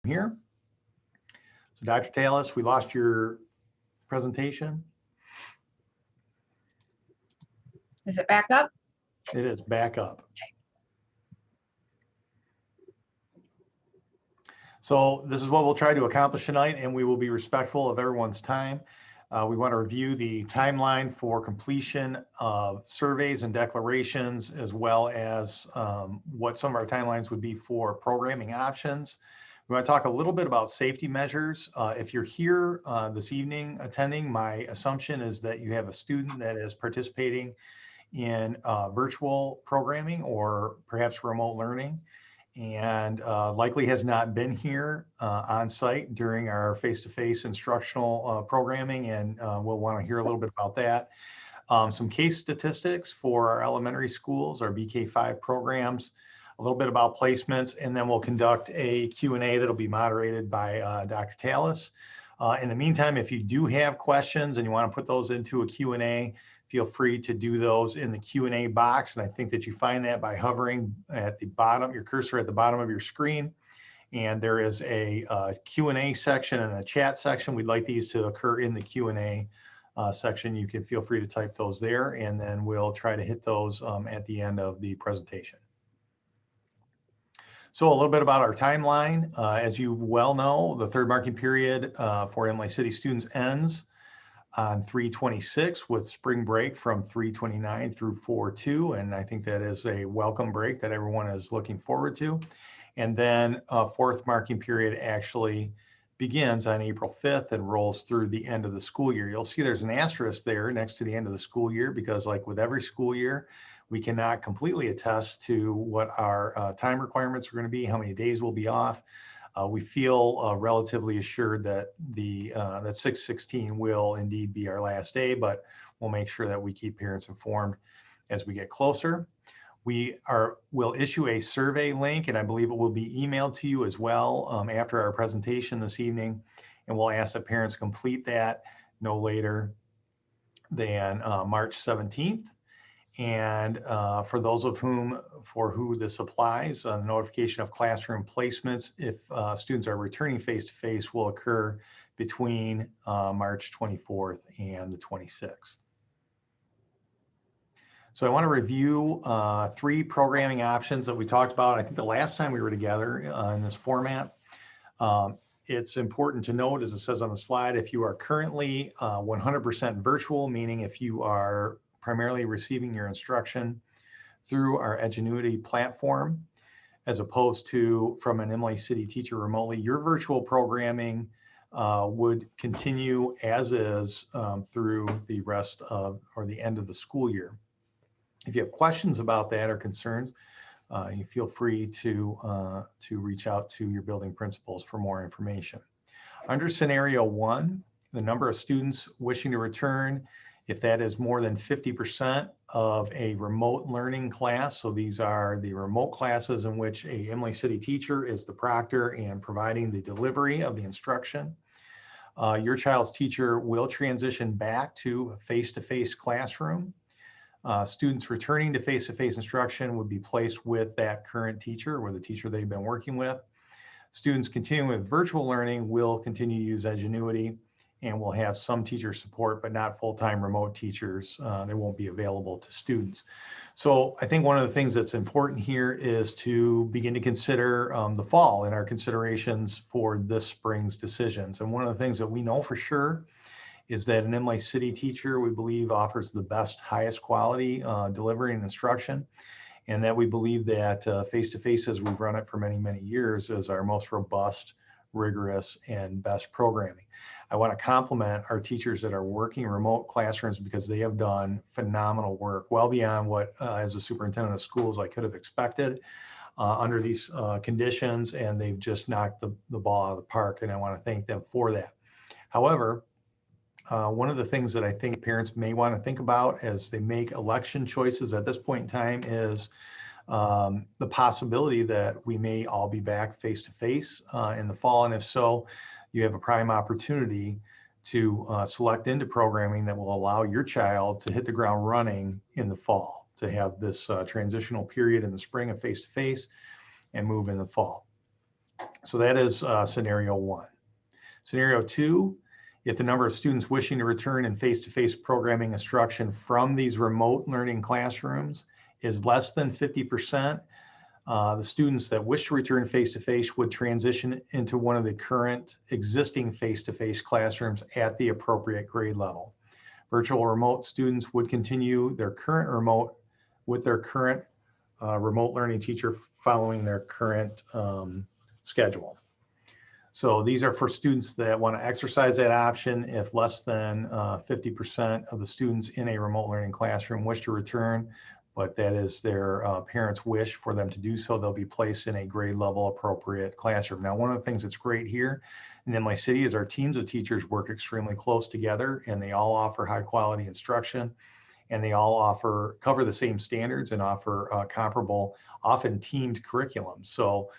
here. So Dr. Tallis, we lost your presentation. Is it back up? It is back up. So this is what we'll try to accomplish tonight, and we will be respectful of everyone's time. We want to review the timeline for completion of surveys and declarations, as well as what some of our timelines would be for programming options. We want to talk a little bit about safety measures. If you're here this evening attending, my assumption is that you have a student that is participating in virtual programming or perhaps remote learning, and likely has not been here on site during our face-to-face instructional programming, and we'll want to hear a little bit about that. Some case statistics for our elementary schools, our BK-5 programs, a little bit about placements, and then we'll conduct a Q&A that'll be moderated by Dr. Tallis. In the meantime, if you do have questions and you want to put those into a Q&A, feel free to do those in the Q&A box. And I think that you find that by hovering at the bottom, your cursor at the bottom of your screen. And there is a Q&A section and a chat section. We'd like these to occur in the Q&A section. You can feel free to type those there, and then we'll try to hit those at the end of the presentation. So a little bit about our timeline. As you well know, the third marking period for Imlay City students ends on 3/26 with spring break from 3/29 through 4/2, and I think that is a welcome break that everyone is looking forward to. And then fourth marking period actually begins on April 5th and rolls through the end of the school year. You'll see there's an asterisk there next to the end of the school year, because like with every school year, we cannot completely attest to what our time requirements are going to be, how many days we'll be off. We feel relatively assured that that 6/16 will indeed be our last day, but we'll make sure that we keep parents informed as we get closer. We'll issue a survey link, and I believe it will be emailed to you as well after our presentation this evening, and we'll ask that parents complete that no later than March 17th. And for those of for who this applies, the notification of classroom placements, if students are returning face-to-face, will occur between March 24th and the 26th. So I want to review 3 programming options that we talked about. I think the last time we were together in this format. It's important to note, as it says on the slide, if you are currently 100% virtual, meaning if you are primarily receiving your instruction through our Edgenuity platform, as opposed to from an Imlay City teacher remotely, your virtual programming would continue as is through the rest of, or the end of the school year. If you have questions about that or concerns, you feel free to reach out to your building principals for more information. Under scenario 1, the number of students wishing to return, if that is more than 50% of a remote learning class, so these are the remote classes in which a Imlay City teacher is the proctor and providing the delivery of the instruction, your child's teacher will transition back to a face-to-face classroom. Students returning to face-to-face instruction would be placed with that current teacher or the teacher they've been working with. Students continuing with virtual learning will continue to use Edgenuity, and we'll have some teacher support, but not full-time remote teachers. They won't be available to students. So I think one of the things that's important here is to begin to consider the fall in our considerations for this spring's decisions. And one of the things that we know for sure is that an Imlay City teacher, we believe, offers the best, highest quality delivery and instruction, and that we believe that face-to-face, as we've run it for many, many years, is our most robust, rigorous, and best programming. I want to compliment our teachers that are working remote classrooms, because they have done phenomenal work, well beyond what, as a superintendent of schools, I could have expected under these conditions, and they've just knocked the ball out of the park, and I want to thank them for that. However, one of the things that I think parents may want to think about as they make election choices at this point in time is the possibility that we may all be back face-to-face in the fall. And if so, you have a prime opportunity to select into programming that will allow your child to hit the ground running in the fall, to have this transitional period in the spring of face-to-face and move in the fall. So that is scenario 1. Scenario 2, if the number of students wishing to return in face-to-face programming instruction from these remote learning classrooms is less than 50%, the students that wish to return face-to-face would transition into one of the current existing face-to-face classrooms at the appropriate grade level. Virtual remote students would continue their current remote with their current remote learning teacher following their current schedule. So these are for students that want to exercise that option. If less than 50% of the students in a remote learning classroom wish to return, but that is their parents' wish for them to do so, they'll be placed in a grade level appropriate classroom. Now, one of the things that's great here in my city is our teams of teachers work extremely close together, and they all offer high quality instruction, and they all cover the same standards and offer comparable, often teamed curriculum. So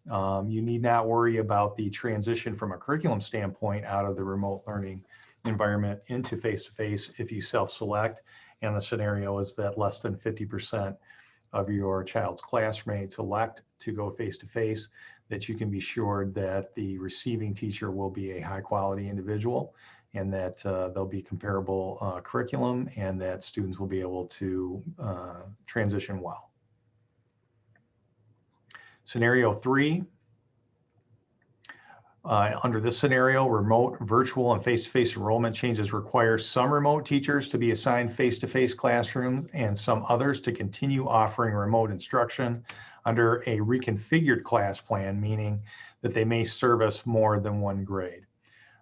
you need not worry about the transition from a curriculum standpoint out of the remote learning environment into face-to-face if you self-select. And the scenario is that less than 50% of your child's classmates elect to go face-to-face, that you can be sure that the receiving teacher will be a high-quality individual, and that there'll be comparable curriculum, and that students will be able to transition well. Scenario 3, under this scenario, remote, virtual, and face-to-face enrollment changes require some remote teachers to be assigned face-to-face classrooms and some others to continue offering remote instruction under a reconfigured class plan, meaning that they may service more than one grade.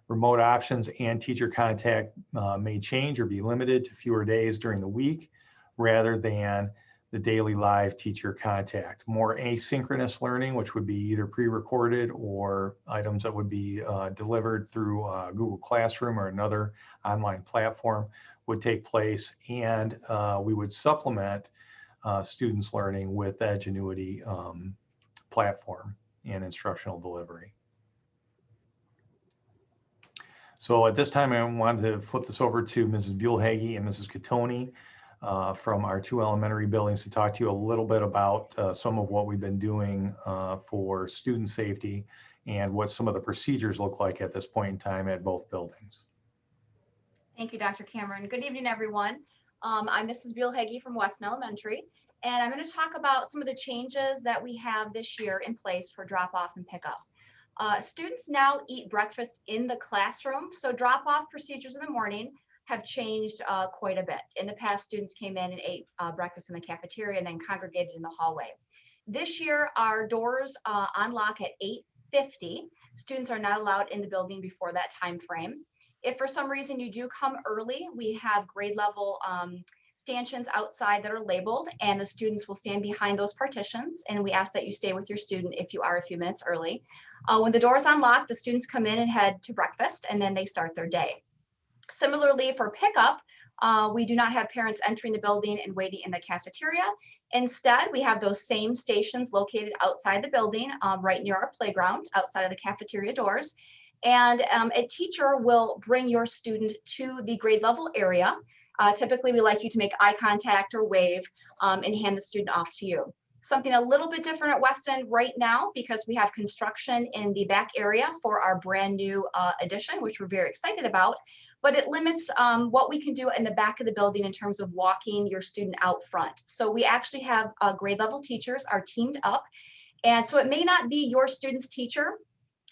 Remote options and teacher contact may change or be limited to fewer days during the week rather than the daily live teacher contact. More asynchronous learning, which would be either pre-recorded or items that would be delivered through Google Classroom or another online platform, would take place, and we would supplement students' learning with Edgenuity platform and instructional delivery. So at this time, I wanted to flip this over to Mrs. Buellhage and Mrs. Catoni from our 2 elementary buildings to talk to you a little bit about some of what we've been doing for student safety and what some of the procedures look like at this point in time at both buildings. Thank you, Dr. Cameron. Good evening, everyone. I'm Mrs. Buellhage from Weston Elementary, and I'm going to talk about some of the changes that we have this year in place for drop-off and pickup. Students now eat breakfast in the classroom, so drop-off procedures in the morning have changed quite a bit. In the past, students came in and ate breakfast in the cafeteria and then congregated in the hallway. This year, our doors unlock at 8:50. Students are not allowed in the building before that time frame. If for some reason you do come early, we have grade level stanchions outside that are labeled, and the students will stand behind those partitions, and we ask that you stay with your student if you are a few minutes early. When the doors unlock, the students come in and head to breakfast, and then they start their day. Similarly, for pickup, we do not have parents entering the building and waiting in the cafeteria. Instead, we have those same stations located outside the building, right near our playground, outside of the cafeteria doors. And a teacher will bring your student to the grade level area. Typically, we like you to make eye contact or wave and hand the student off to you. Something a little bit different at Weston right now, because we have construction in the back area for our brand new addition, which we're very excited about, but it limits what we can do in the back of the building in terms of walking your student out front. So we actually have grade level teachers are teamed up. And so it may not be your student's teacher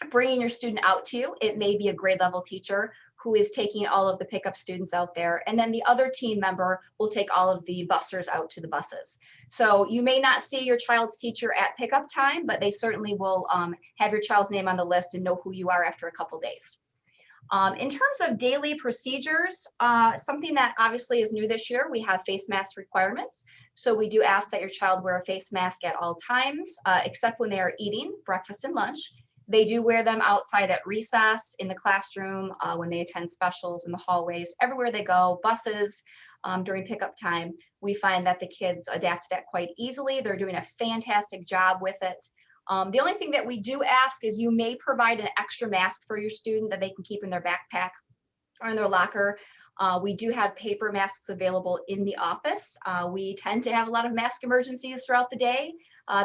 bringing your student out to you. It may be a grade level teacher who is taking all of the pickup students out there. And then the other team member will take all of the busers out to the buses. So you may not see your child's teacher at pickup time, but they certainly will have your child's name on the list and know who you are after a couple days. In terms of daily procedures, something that obviously is new this year, we have face mask requirements. So we do ask that your child wear a face mask at all times, except when they are eating breakfast and lunch. They do wear them outside at recess, in the classroom, when they attend specials, in the hallways, everywhere they go, buses, during pickup time. We find that the kids adapt to that quite easily. They're doing a fantastic job with it. The only thing that we do ask is you may provide an extra mask for your student that they can keep in their backpack or in their locker. We do have paper masks available in the office. We tend to have a lot of mask emergencies throughout the day.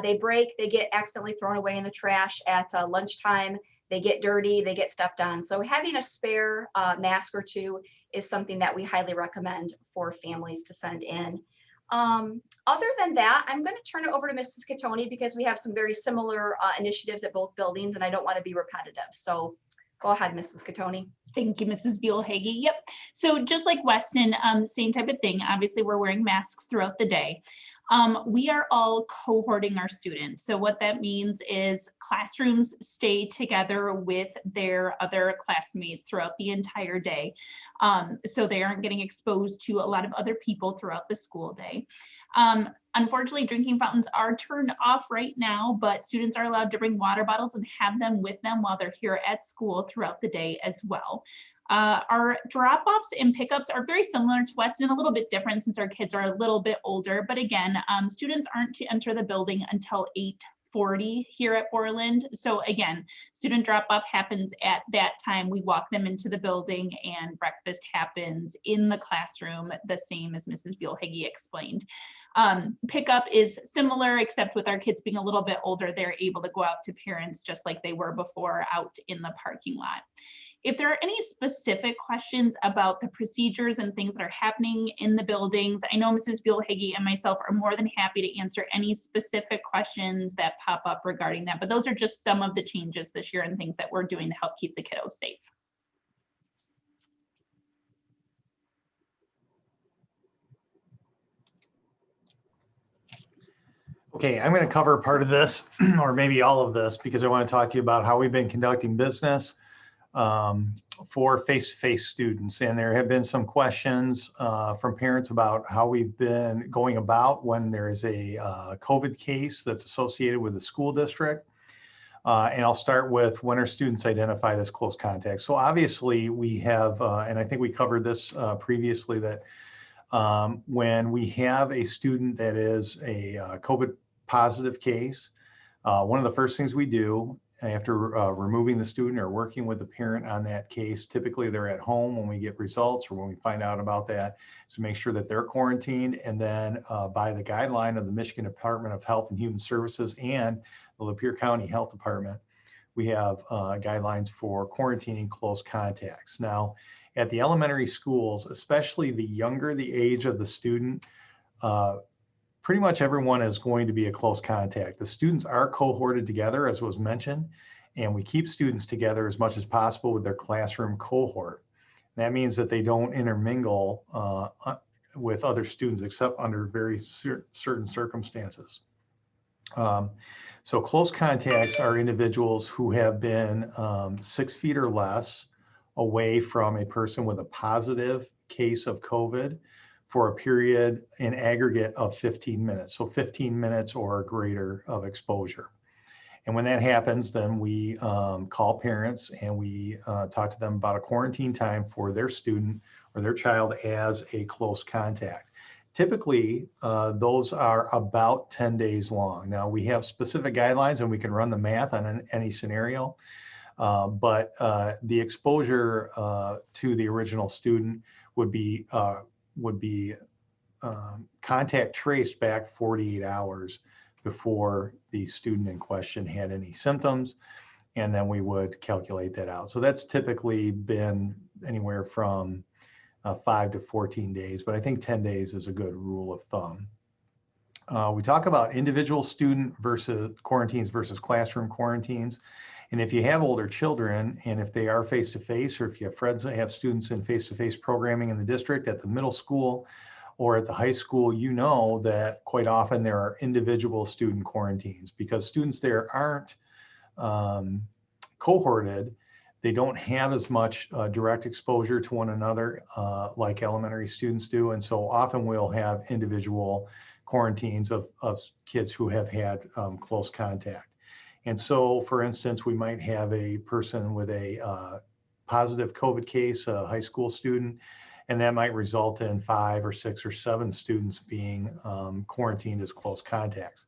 They break, they get accidentally thrown away in the trash at lunchtime. They get dirty, they get stepped on. So having a spare mask or two is something that we highly recommend for families to send in. Other than that, I'm going to turn it over to Mrs. Catoni because we have some very similar initiatives at both buildings and I don't want to be repetitive. So go ahead, Mrs. Catoni. Thank you, Mrs. Buell-Hagee. Yep. So just like Weston, same type of thing. Obviously, we're wearing masks throughout the day. We are all cohorting our students. So what that means is classrooms stay together with their other classmates throughout the entire day. So they aren't getting exposed to a lot of other people throughout the school day. Unfortunately, drinking fountains are turned off right now, but students are allowed to bring water bottles and have them with them while they're here at school throughout the day as well. Our drop-offs and pickups are very similar to Weston, a little bit different since our kids are a little bit older, but again, students aren't to enter the building until 8:40 here at Borland. So again, student drop-off happens at that time. We walk them into the building and breakfast happens in the classroom, the same as Mrs. Buell-Hagee explained. Pickup is similar, except with our kids being a little bit older, they're able to go out to parents just like they were before out in the parking lot. If there are any specific questions about the procedures and things that are happening in the buildings, I know Mrs. Buell-Hagee and myself are more than happy to answer any specific questions that pop up regarding that, but those are just some of the changes this year and things that we're doing to help keep the kiddos safe. Okay, I'm going to cover part of this, or maybe all of this, because I want to talk to you about how we've been conducting business for face-to-face students. And there have been some questions from parents about how we've been going about when there is a COVID case that's associated with the school district. And I'll start with when are students identified as close contacts. So obviously we have, and I think we covered this previously, that when we have a student that is a COVID positive case, one of the first things we do after removing the student or working with the parent on that case, typically they're at home when we get results or when we find out about that, to make sure that they're quarantined. And then by the guideline of the Michigan Department of Health and Human Services and the Lapeer County Health Department, we have guidelines for quarantining close contacts. Now, at the elementary schools, especially the younger the age of the student, pretty much everyone is going to be a close contact. The students are cohorted together, as was mentioned, and we keep students together as much as possible with their classroom cohort. That means that they don't intermingle with other students except under very certain circumstances. So close contacts are individuals who have been 6 feet or less away from a person with a positive case of COVID for a period in aggregate of 15 minutes. So 15 minutes or greater of exposure. And when that happens, then we call parents and we talk to them about a quarantine time for their student or their child as a close contact. Typically, those are about 10 days long. Now, we have specific guidelines and we can run the math on any scenario, but the exposure to the original student would be contact traced back 48 hours before the student in question had any symptoms, and then we would calculate that out. So that's typically been anywhere from 5 to 14 days, but I think 10 days is a good rule of thumb. We talk about individual student versus quarantines versus classroom quarantines. And if you have older children, and if they are face-to-face, or if you have friends that have students in face-to-face programming in the district at the middle school or at the high school, you know that quite often there are individual student quarantines because students there aren't cohorted. They don't have as much direct exposure to one another like elementary students do. And so often we'll have individual quarantines of kids who have had close contact. And so, for instance, we might have a person with a positive COVID case, a high school student, and that might result in 5 or 6 or 7 students being quarantined as close contacts.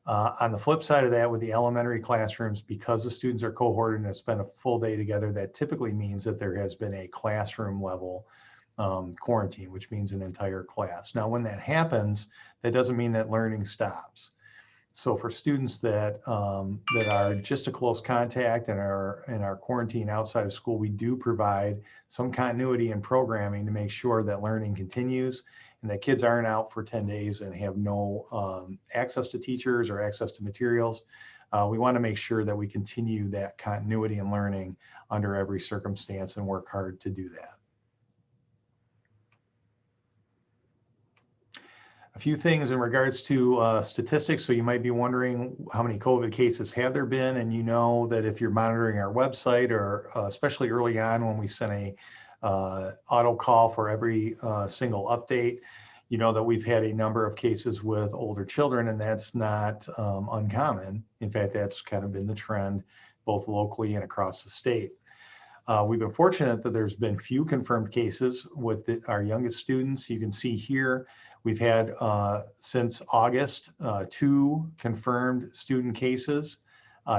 On the flip side of that, with the elementary classrooms, because the students are cohorted and have spent a full day together, that typically means that there has been a classroom level quarantine, which means an entire class. Now, when that happens, that doesn't mean that learning stops. So for students that that are just a close contact and are quarantined outside of school, we do provide some continuity in programming to make sure that learning continues and that kids aren't out for 10 days and have no access to teachers or access to materials. We want to make sure that we continue that continuity in learning under every circumstance and work hard to do that. A few things in regards to statistics. So you might be wondering how many COVID cases have there been, and you know that if you're monitoring our website, or especially early on when we sent a auto call for every single update, you know that we've had a number of cases with older children, and that's not uncommon. In fact, that's kind of been the trend both locally and across the state. We've been fortunate that there's been few confirmed cases with our youngest students. You can see here, we've had since August 2 confirmed student cases.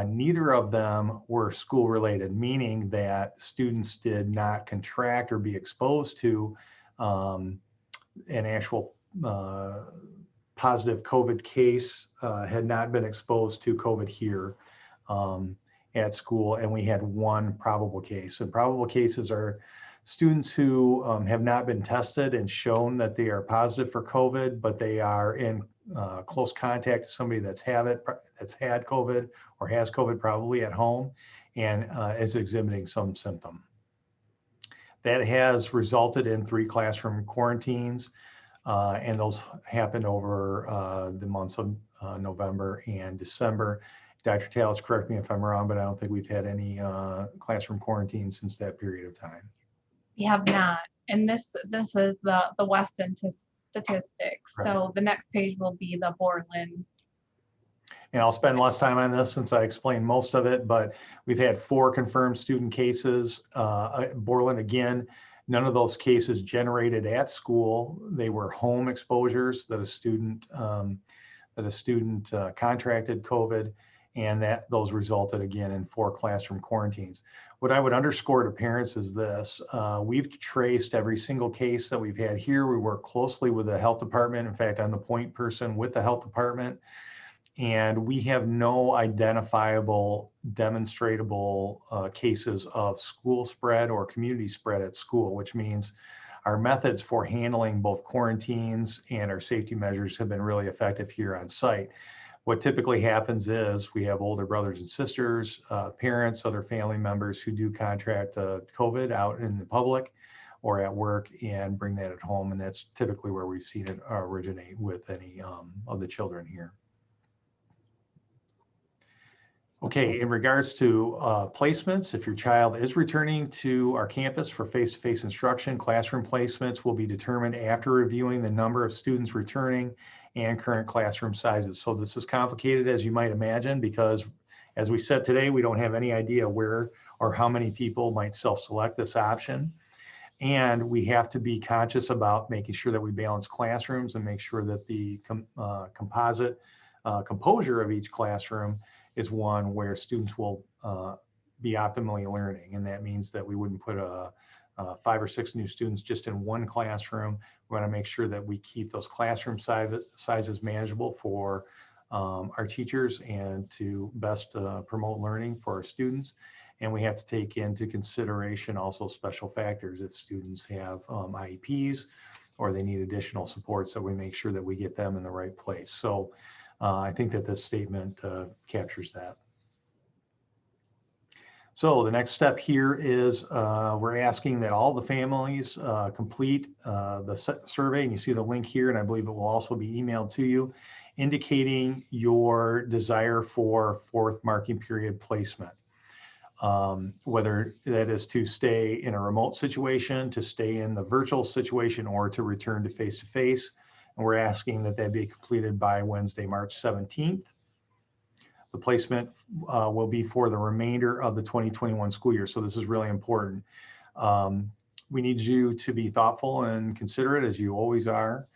Neither of them were school related, meaning that students did not contract or be exposed to an actual positive COVID case, had not been exposed to COVID here at school, and we had one probable case. And probable cases are students who have not been tested and shown that they are positive for COVID, but they are in close contact to somebody that's had COVID or has COVID probably at home and is exhibiting some symptom. That has resulted in 3 classroom quarantines, and those happened over the months of November and December. Dr. Tallis, correct me if I'm wrong, but I don't think we've had any classroom quarantines since that period of time. We have not. And this is the Weston statistics. Right. So the next page will be the Borland. And I'll spend less time on this since I explained most of it, but we've had 4 confirmed student cases. Borland, again, none of those cases generated at school. They were home exposures that a student contracted COVID, and that those resulted again in 4 classroom quarantines. What I would underscore to parents is this: we've traced every single case that we've had here. We work closely with the health department. In fact, I'm the point person with the health department, and we have no identifiable, demonstrable cases of school spread or community spread at school, which means our methods for handling both quarantines and our safety measures have been really effective here on site. What typically happens is we have older brothers and sisters, parents, other family members who do contract COVID out in the public or at work and bring that at home. And that's typically where we've seen it originate with any of the children here. Okay, in regards to placements, if your child is returning to our campus for face-to-face instruction, classroom placements will be determined after reviewing the number of students returning and current classroom sizes. So this is complicated, as you might imagine, because as we said today, we don't have any idea where or how many people might self-select this option. And we have to be conscious about making sure that we balance classrooms and make sure that the composite composure of each classroom is one where students will be optimally learning. And that means that we wouldn't put 5 or 6 new students just in one classroom. We want to make sure that we keep those classroom sizes manageable for our teachers and to best promote learning for our students. And we have to take into consideration also special factors. If students have IEPs or they need additional support, so we make sure that we get them in the right place. So I think that this statement captures that. So the next step here is we're asking that all the families complete the survey, and you see the link here, and I believe it will also be emailed to you, indicating your desire for 4th marking period placement. Whether that is to stay in a remote situation, to stay in the virtual situation, or to return to face-to-face. And we're asking that that be completed by Wednesday, March 17th. The placement will be for the remainder of the 2021 school year. So this is really important. We need you to be thoughtful and considerate, as you always are,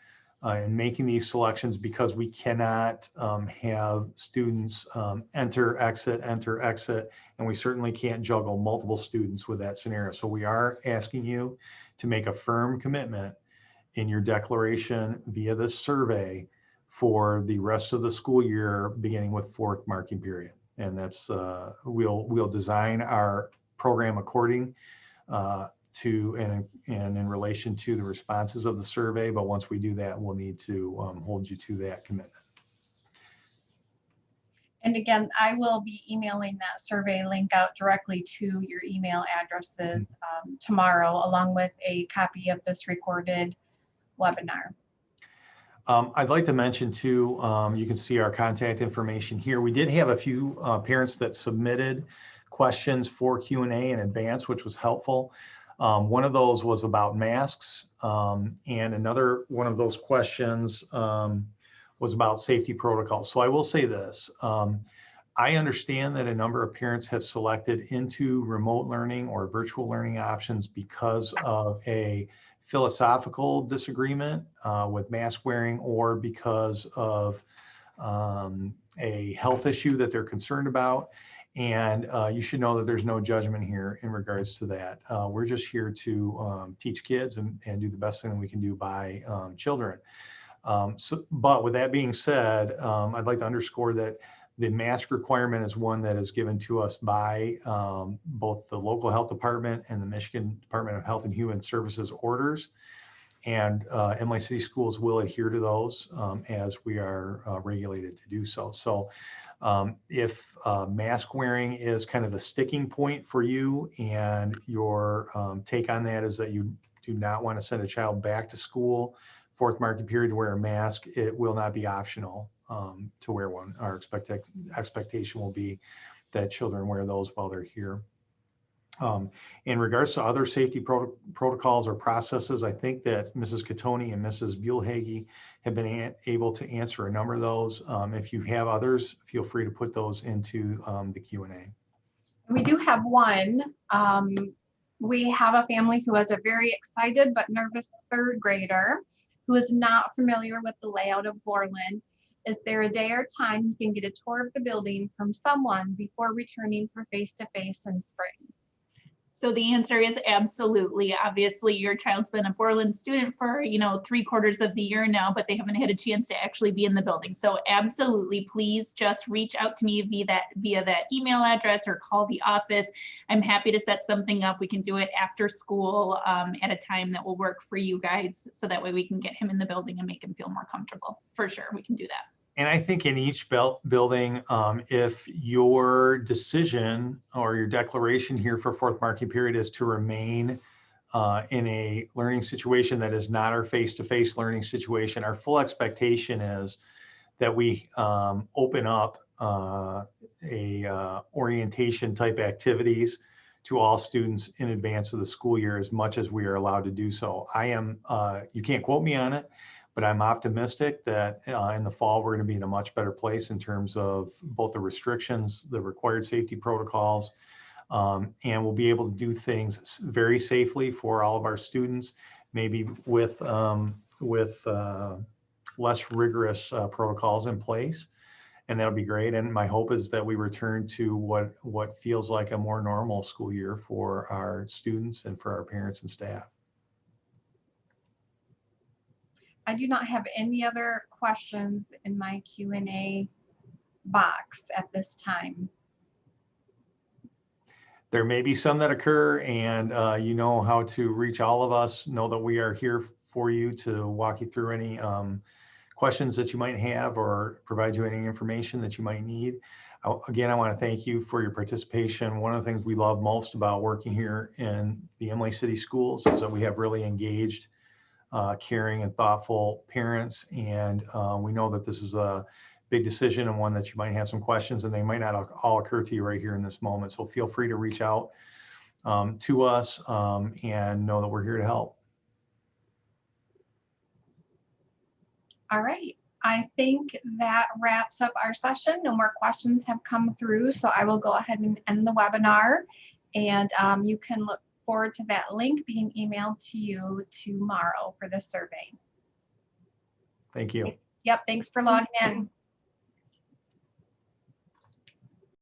in making these selections, because we cannot have students enter, exit, and we certainly can't juggle multiple students with that scenario. So we are asking you to make a firm commitment in your declaration via this survey for the rest of the school year, beginning with fourth marking period. And that's, we'll design our program according to and in relation to the responses of the survey. But once we do that, we'll need to hold you to that commitment. And again, I will be emailing that survey link out directly to your email addresses tomorrow, along with a copy of this recorded webinar. I'd like to mention too, you can see our contact information here. We did have a few parents that submitted questions for Q&A in advance, which was helpful. One of those was about masks, and another one of those questions was about safety protocols. So I will say this, I understand that a number of parents have selected into remote learning or virtual learning options because of a philosophical disagreement with mask wearing, or because of a health issue that they're concerned about. And you should know that there's no judgment here in regards to that. We're just here to teach kids and do the best thing that we can do by children. But with that being said, I'd like to underscore that the mask requirement is one that is given to us by both the local health department and the Michigan Department of Health and Human Services orders. And Emily City Schools will adhere to those as we are regulated to do so. So if mask wearing is kind of the sticking point for you, and your take on that is that you do not want to send a child back to school fourth marking period to wear a mask, it will not be optional to wear one. Our expectation will be that children wear those while they're here. In regards to other safety protocols or processes, I think that Mrs. Catoni and Mrs. Buellhage have been able to answer a number of those. If you have others, feel free to put those into the Q&A. We do have one. We have a family who has a very excited but nervous third grader who is not familiar with the layout of Borland. Is there a day or time you can get a tour of the building from someone before returning for face-to-face in spring? So the answer is absolutely. Obviously, your child's been a Borland student for, 3/4 of the year now, but they haven't had a chance to actually be in the building. So absolutely, please just reach out to me via that email address or call the office. I'm happy to set something up. We can do it after school at a time that will work for you guys. So that way we can get him in the building and make him feel more comfortable. For sure, we can do that. And I think in each building, if your decision or your declaration here for fourth marking period is to remain in a learning situation that is not our face-to-face learning situation, our full expectation is that we open up orientation type activities to all students in advance of the school year as much as we are allowed to do so. You can't quote me on it, but I'm optimistic that in the fall, we're going to be in a much better place in terms of both the restrictions, the required safety protocols, and we'll be able to do things very safely for all of our students, maybe with less rigorous protocols in place. And that'll be great. And my hope is that we return to what feels like a more normal school year for our students and for our parents and staff. I do not have any other questions in my Q&A box at this time. There may be some that occur, and you know how to reach all of us. Know that we are here for you to walk you through any questions that you might have or provide you any information that you might need. Again, I want to thank you for your participation. One of the things we love most about working here in the Emily City Schools is that we have really engaged, caring and thoughtful parents. And we know that this is a big decision and one that you might have some questions, and they might not all occur to you right here in this moment. So feel free to reach out to us and know that we're here to help. All right. I think that wraps up our session. No more questions have come through, so I will go ahead and end the webinar. And you can look forward to that link being emailed to you tomorrow for the survey. Thank you. Yep, thanks for logging in.